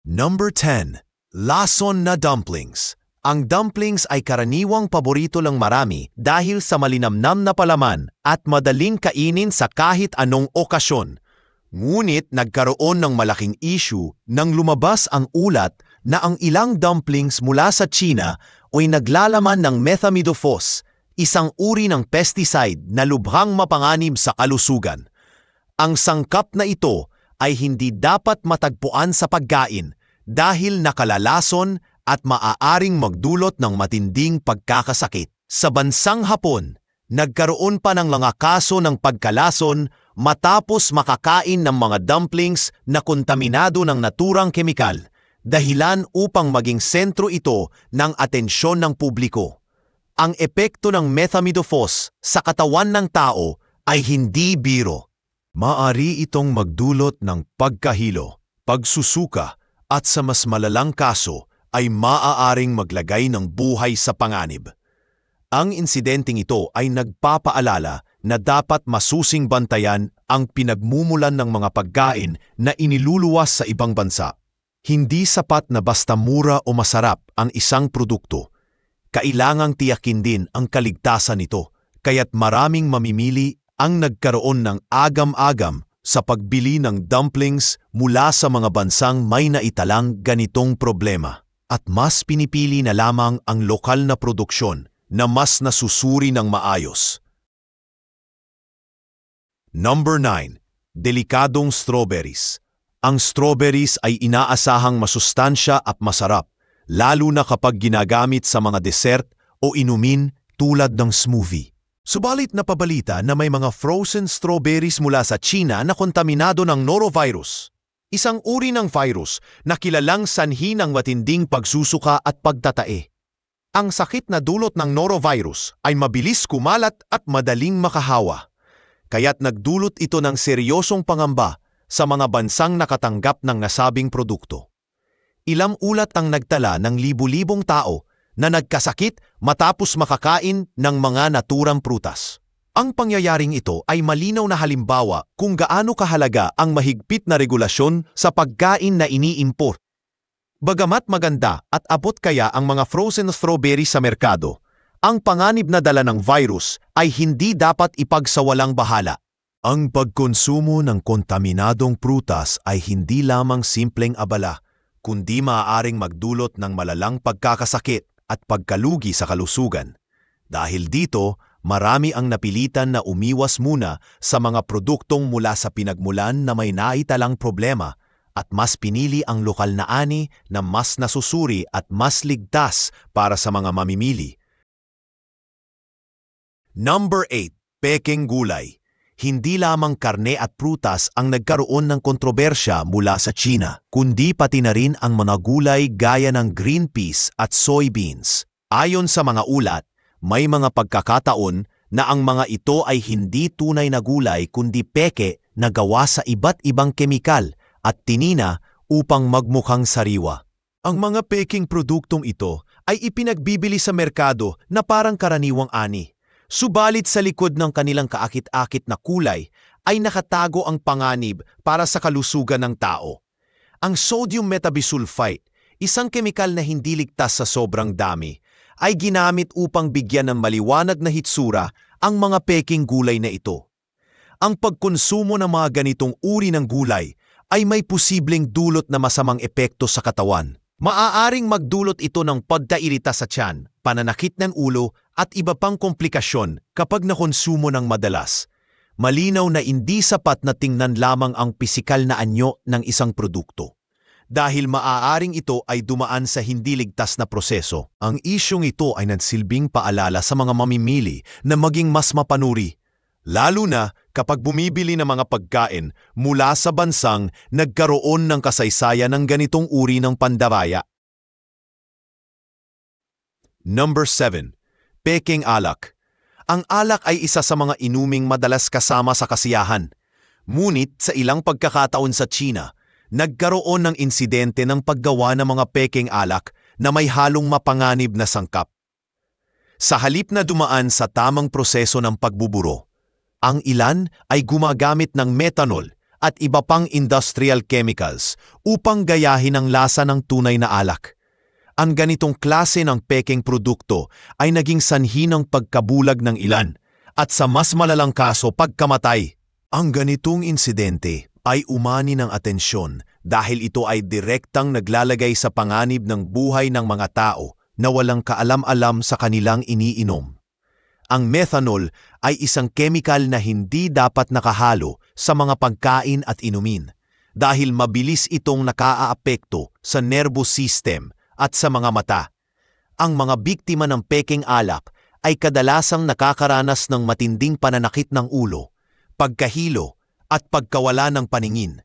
Number 10. Lason na dumplings. Ang dumplings ay karaniwang paborito ng marami dahil sa malinamnam na palaman at madaling kainin sa kahit anong okasyon. Ngunit nagkaroon ng malaking issue nang lumabas ang ulat na ang ilang dumplings mula sa China ay naglalaman ng methamidophos, isang uri ng pesticide na lubhang mapanganib sa kalusugan. Ang sangkap na ito ay hindi dapat matagpuan sa pagkain dahil nakalalason at maaaring magdulot ng matinding pagkakasakit. Sa bansang Hapon, nagkaroon pa ng mga kaso ng pagkalason matapos makakain ng mga dumplings na kontaminado ng naturang kemikal, dahilan upang maging sentro ito ng atensyon ng publiko. Ang epekto ng methamidophos sa katawan ng tao ay hindi biro. Maaari itong magdulot ng pagkahilo, pagsusuka, at sa mas malalang kaso ay maaaring maglagay ng buhay sa panganib. Ang insidenteng ito ay nagpapaalala na dapat masusing bantayan ang pinagmumulan ng mga pagkain na iniluluwas sa ibang bansa. Hindi sapat na basta mura o masarap ang isang produkto. Kailangang tiyakin din ang kaligtasan nito, kaya't maraming mamimili ang nagkaroon ng agam-agam sa pagbili ng dumplings mula sa mga bansang may naitalang ganitong problema. At mas pinipili na lamang ang lokal na produksyon na mas nasusuri ng maayos. Number 9. Delikadong strawberries. Ang strawberries ay inaasahang masustansya at masarap, lalo na kapag ginagamit sa mga dessert o inumin tulad ng smoothie. Subalit napabalita na may mga frozen strawberries mula sa China na kontaminado ng norovirus, isang uri ng virus na kilalang sanhi ng matinding pagsusuka at pagtatae. Ang sakit na dulot ng norovirus ay mabilis kumalat at madaling makahawa, kaya't nagdulot ito ng seryosong pangamba sa mga bansang nakatanggap ng nasabing produkto. Ilang ulat ang nagtala ng libu-libong tao na nagkasakit matapos makakain ng mga naturang prutas. Ang pangyayaring ito ay malinaw na halimbawa kung gaano kahalaga ang mahigpit na regulasyon sa pagkain na iniimport. Bagamat maganda at abot kaya ang mga frozen strawberries sa merkado, ang panganib na dala ng virus ay hindi dapat ipagsawalang bahala. Ang pagkonsumo ng kontaminadong prutas ay hindi lamang simpleng abala, kundi maaaring magdulot ng malalang pagkakasakit at pagkalugi sa kalusugan. Dahil dito, marami ang napilitan na umiwas muna sa mga produktong mula sa pinagmulan na may naitalang problema at mas pinili ang lokal na ani na mas nasusuri at mas ligtas para sa mga mamimili. Number 8. Pekeng gulay. Hindi lamang karne at prutas ang nagkaroon ng kontrobersya mula sa China, kundi pati na rin ang mga gulay gaya ng green peas at soybeans. Ayon sa mga ulat, may mga pagkakataon na ang mga ito ay hindi tunay na gulay kundi peke na gawa sa iba't ibang kemikal at tinina upang magmukhang sariwa. Ang mga peking produktong ito ay ipinagbibili sa merkado na parang karaniwang ani. Subalit sa likod ng kanilang kaakit-akit na kulay ay nakatago ang panganib para sa kalusugan ng tao. Ang sodium metabisulfite, isang kemikal na hindi ligtas sa sobrang dami, ay ginamit upang bigyan ng maliwanag na hitsura ang mga peking gulay na ito. Ang pagkonsumo ng mga ganitong uri ng gulay ay may posibleng dulot na masamang epekto sa katawan. Maaaring magdulot ito ng pagkairita sa tiyan, pananakit ng ulo at iba pang komplikasyon kapag nakonsumo ng madalas. Malinaw na hindi sapat na tingnan lamang ang pisikal na anyo ng isang produkto. Dahil maaaring ito ay dumaan sa hindi ligtas na proseso, ang isyong ito ay nagsilbing paalala sa mga mamimili na maging mas mapanuri, lalo na kapag bumibili ng mga pagkain mula sa bansang nagkaroon ng kasaysayan ng ganitong uri ng pandaraya. Number 7. Peking alak. Ang alak ay isa sa mga inuming madalas kasama sa kasiyahan. Ngunit sa ilang pagkakataon sa China, nagkaroon ng insidente ng paggawa ng mga peking alak na may halong mapanganib na sangkap. Sa halip na dumaan sa tamang proseso ng pagbuburo, ang ilan ay gumagamit ng methanol at iba pang industrial chemicals upang gayahin ang lasa ng tunay na alak. Ang ganitong klase ng pekeng produkto ay naging sanhi ng pagkabulag ng ilan at sa mas malalang kaso pagkamatay. Ang ganitong insidente ay umani ng atensyon dahil ito ay direktang naglalagay sa panganib ng buhay ng mga tao na walang kaalam-alam sa kanilang iniinom. Ang methanol ay isang chemical na hindi dapat nakahalo sa mga pagkain at inumin dahil mabilis itong nakaaapekto sa nervous system at sa mga mata. Ang mga biktima ng pekeng alak ay kadalasang nakakaranas ng matinding pananakit ng ulo, pagkahilo at pagkawala ng paningin.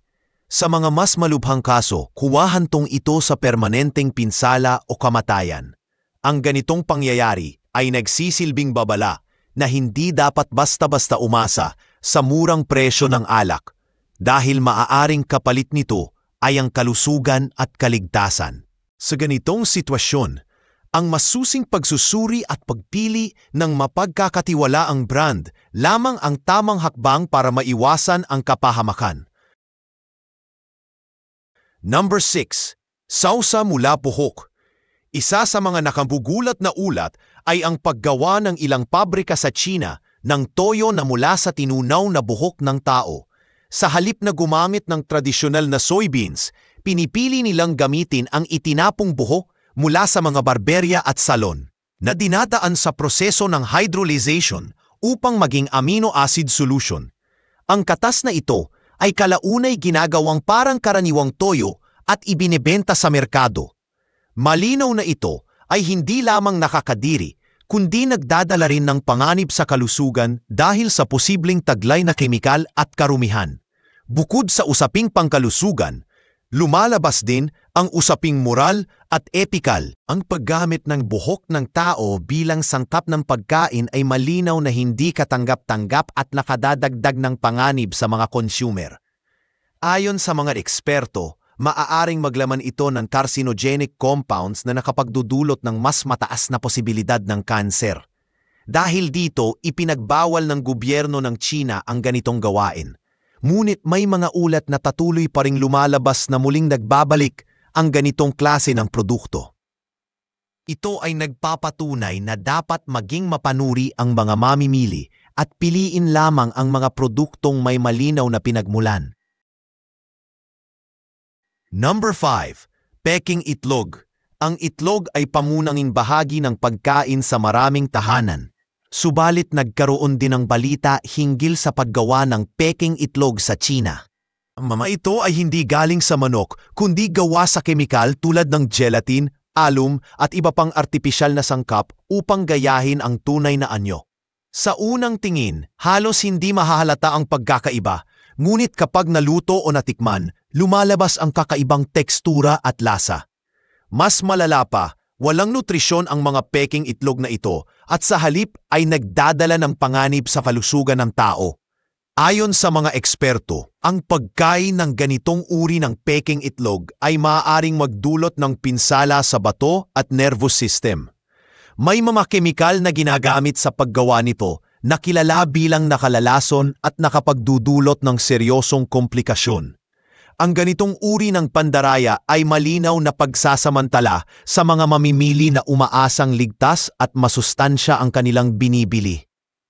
Sa mga mas malubhang kaso, huwahantong ito sa permanenteng pinsala o kamatayan. Ang ganitong pangyayari ay nagsisilbing babala na hindi dapat basta-basta umasa sa murang presyo ng alak dahil maaaring kapalit nito ay ang kalusugan at kaligtasan. Sa ganitong sitwasyon, ang masusing pagsusuri at pagpili ng mapagkakatiwalaang brand lamang ang tamang hakbang para maiwasan ang kapahamakan. Number 6. Sausa mula buhok. Isa sa mga nakabugulat na ulat ay ang paggawa ng ilang pabrika sa China ng toyo na mula sa tinunaw na buhok ng tao. Sa halip na gumamit ng tradisyonal na soybeans, pinipili nilang gamitin ang itinapong buhok mula sa mga barberya at salon na dinadaan sa proseso ng hydrolyzation upang maging amino acid solution. Ang katas na ito ay kalaunay ginagawang parang karaniwang toyo at ibinebenta sa merkado. Malinaw na ito ay hindi lamang nakakadiri, kundi nagdadala rin ng panganib sa kalusugan dahil sa posibleng taglay na kemikal at karumihan. Bukod sa usaping pangkalusugan, lumalabas din ang usaping moral at etikal. Ang paggamit ng buhok ng tao bilang sangkap ng pagkain ay malinaw na hindi katanggap-tanggap at nakadadagdag ng panganib sa mga consumer. Ayon sa mga eksperto, maaaring maglaman ito ng carcinogenic compounds na nakapagdudulot ng mas mataas na posibilidad ng kanser. Dahil dito, ipinagbawal ng gobyerno ng China ang ganitong gawain. Ngunit may mga ulat na patuloy pa ring lumalabas na muling nagbabalik ang ganitong klase ng produkto. Ito ay nagpapatunay na dapat maging mapanuri ang mga mamimili at piliin lamang ang mga produktong may malinaw na pinagmulan. Number 5. Peking itlog. Ang itlog ay pamunanging bahagi ng pagkain sa maraming tahanan. Subalit nagkaroon din ng balita hinggil sa paggawa ng peking itlog sa China. Ang mga ito ay hindi galing sa manok kundi gawa sa kemikal tulad ng gelatin, alum at iba pang artipisyal na sangkap upang gayahin ang tunay na anyo. Sa unang tingin, halos hindi mahahalata ang pagkakaiba, ngunit kapag naluto o natikman, lumalabas ang kakaibang tekstura at lasa. Mas malala pa, walang nutrisyon ang mga peking itlog na ito at sa halip ay nagdadala ng panganib sa kalusugan ng tao. Ayon sa mga eksperto, ang pagkain ng ganitong uri ng peking itlog ay maaaring magdulot ng pinsala sa bato at nervous system. May mga kemikal na ginagamit sa paggawa nito na kilala bilang nakalalason at nakapagdudulot ng seryosong komplikasyon. Ang ganitong uri ng pandaraya ay malinaw na pagsasamantala sa mga mamimili na umaasang ligtas at masustansya ang kanilang binibili.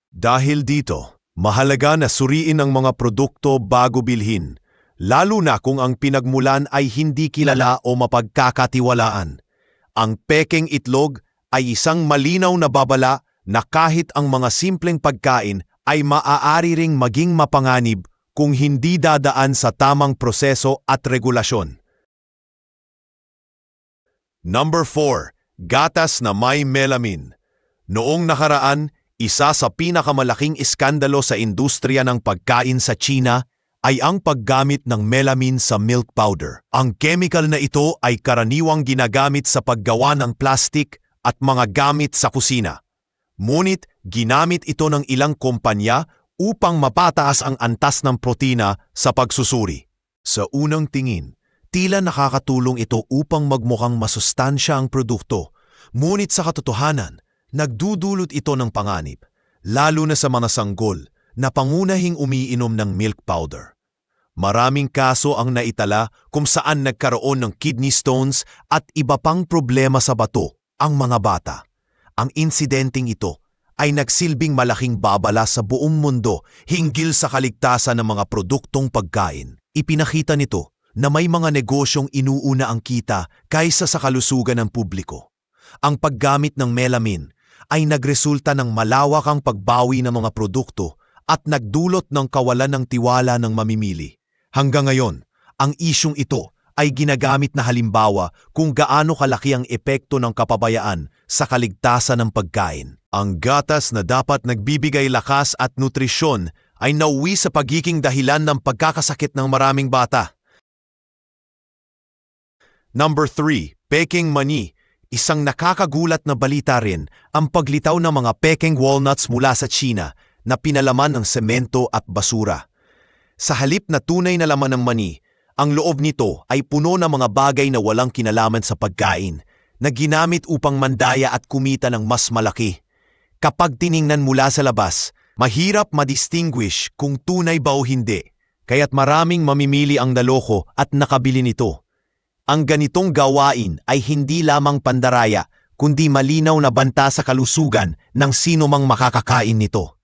Dahil dito, mahalaga na suriin ang mga produkto bago bilhin, lalo na kung ang pinagmulan ay hindi kilala o mapagkakatiwalaan. Ang peking itlog ay isang malinaw na babala na kahit ang mga simpleng pagkain ay maaari ring maging mapanganib kung hindi dadaan sa tamang proseso at regulasyon. Number 4. Gatas na may melamine. Noong nakaraan, isa sa pinakamalaking iskandalo sa industriya ng pagkain sa China ay ang paggamit ng melamine sa milk powder. Ang chemical na ito ay karaniwang ginagamit sa paggawa ng plastik at mga gamit sa kusina. Ngunit ginamit ito ng ilang kumpanya upang mapataas ang antas ng protina sa pagsusuri. Sa unang tingin, tila nakakatulong ito upang magmukhang masustansya ang produkto. Ngunit sa katotohanan, nagdudulot ito ng panganib, lalo na sa mga sanggol na pangunahing umiinom ng milk powder. Maraming kaso ang naitala kung saan nagkaroon ng kidney stones at iba pang problema sa bato ang mga bata. Ang insidenteng ito ay nagsilbing malaking babala sa buong mundo hinggil sa kaligtasan ng mga produktong pagkain. Ipinakita nito na may mga negosyong inuuna ang kita kaysa sa kalusugan ng publiko. Ang paggamit ng melamine ay nagresulta ng malawakang pagbawi ng mga produkto at nagdulot ng kawalan ng tiwala ng mamimili. Hanggang ngayon, ang isyung ito ay ginagamit na halimbawa kung gaano kalaki ang epekto ng kapabayaan sa kaligtasan ng pagkain. Ang gatas na dapat nagbibigay lakas at nutrisyon ay nauwi sa pagiging dahilan ng pagkakasakit ng maraming bata. Number 3. Peking mani. Isang nakakagulat na balita rin ang paglitaw ng mga peking walnuts mula sa China na pinalaman ng semento at basura. Sa halip na tunay na laman ng mani, ang loob nito ay puno ng mga bagay na walang kinalaman sa pagkain na ginamit upang mandaya at kumita ng mas malaki. Kapag tiningnan mula sa labas, mahirap madistinguish kung tunay ba o hindi, kaya't maraming mamimili ang naloko at nakabili nito. Ang ganitong gawain ay hindi lamang pandaraya, kundi malinaw na banta sa kalusugan ng sino mang makakakain nito.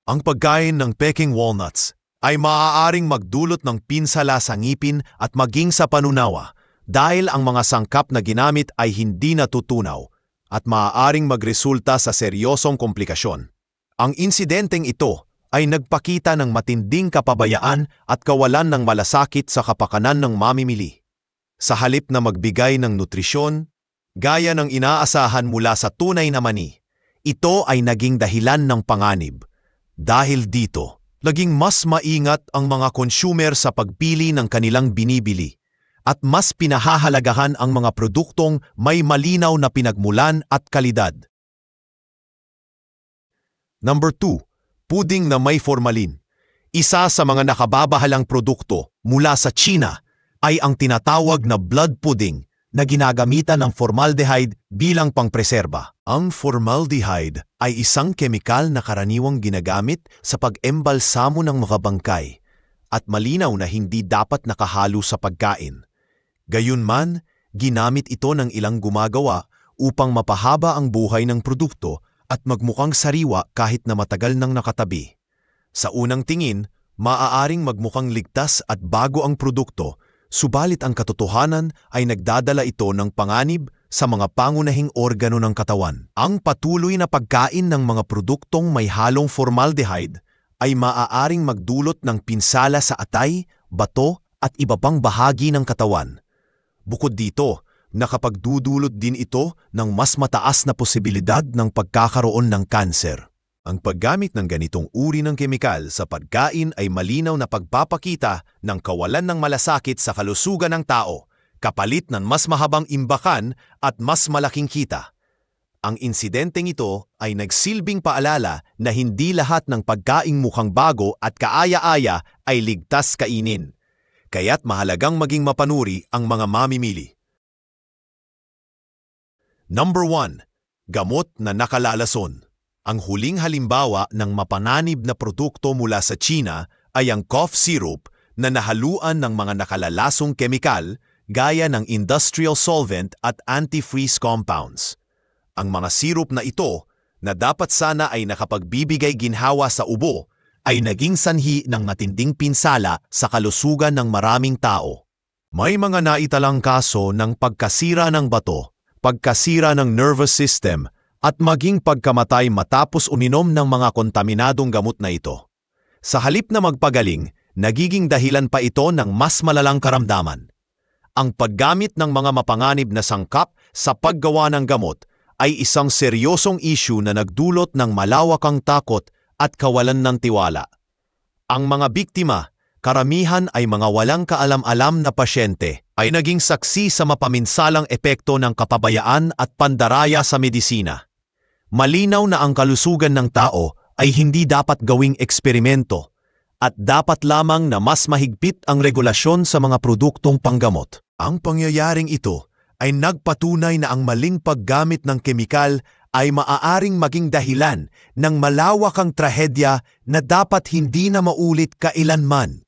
Ang pagkain ng peking walnuts ay maaaring magdulot ng pinsala sa ngipin at maging sa panunawa dahil ang mga sangkap na ginamit ay hindi natutunaw at maaaring magresulta sa seryosong komplikasyon. Ang insidenteng ito ay nagpakita ng matinding kapabayaan at kawalan ng malasakit sa kapakanan ng mamimili. Sa halip na magbigay ng nutrisyon, gaya ng inaasahan mula sa tunay na mani, ito ay naging dahilan ng panganib. Dahil dito, naging mas maingat ang mga consumer sa pagpili ng kanilang binibili at mas pinahahalagahan ang mga produktong may malinaw na pinagmulan at kalidad. Number 2. Puding na may formalin. Isa sa mga nakababahalang produkto mula sa China ay ang tinatawag na blood pudding na ginagamitan ng formaldehyde bilang pangpreserba. Ang formaldehyde ay isang kemikal na karaniwang ginagamit sa pag-embalsamo ng mga bangkay at malinaw na hindi dapat nakahalo sa pagkain. Gayunman, ginamit ito ng ilang gumagawa upang mapahaba ang buhay ng produkto at magmukhang sariwa kahit na matagal nang nakatabi. Sa unang tingin, maaaring magmukhang ligtas at bago ang produkto, subalit ang katotohanan ay nagdadala ito ng panganib sa mga pangunahing organo ng katawan. Ang patuloy na pagkain ng mga produktong may halong formaldehyde ay maaaring magdulot ng pinsala sa atay, bato at iba pang bahagi ng katawan. Bukod dito, nakapagdudulot din ito ng mas mataas na posibilidad ng pagkakaroon ng kanser. Ang paggamit ng ganitong uri ng kemikal sa pagkain ay malinaw na pagpapakita ng kawalan ng malasakit sa kalusugan ng tao, kapalit ng mas mahabang imbakan at mas malaking kita. Ang insidenteng ito ay nagsilbing paalala na hindi lahat ng pagkaing mukhang bago at kaaya-aya ay ligtas kainin. Kaya't mahalagang maging mapanuri ang mga mamimili. Number 1. Gamot na nakalalason. Ang huling halimbawa ng mapanganib na produkto mula sa China ay ang cough syrup na nahaluan ng mga nakalalasong kemikal gaya ng industrial solvent at antifreeze compounds. Ang mga syrup na ito, na dapat sana ay nakapagbibigay ginhawa sa ubo, ay naging sanhi ng matinding pinsala sa kalusugan ng maraming tao. May mga naitalang kaso ng pagkasira ng bato, pagkasira ng nervous system, at maging pagkamatay matapos uminom ng mga kontaminadong gamot na ito. Sa halip na magpagaling, nagiging dahilan pa ito ng mas malalang karamdaman. Ang paggamit ng mga mapanganib na sangkap sa paggawa ng gamot ay isang seryosong issue na nagdulot ng malawakang takot at kawalan ng tiwala. Ang mga biktima, karamihan ay mga walang kaalam-alam na pasyente, ay naging saksi sa mapaminsalang epekto ng kapabayaan at pandaraya sa medisina. Malinaw na ang kalusugan ng tao ay hindi dapat gawing eksperimento at dapat lamang na mas mahigpit ang regulasyon sa mga produktong panggamot. Ang pangyayaring ito ay nagpatunay na ang maling paggamit ng kemikal ay maaaring maging dahilan ng malawakang trahedya na dapat hindi na maulit kailanman.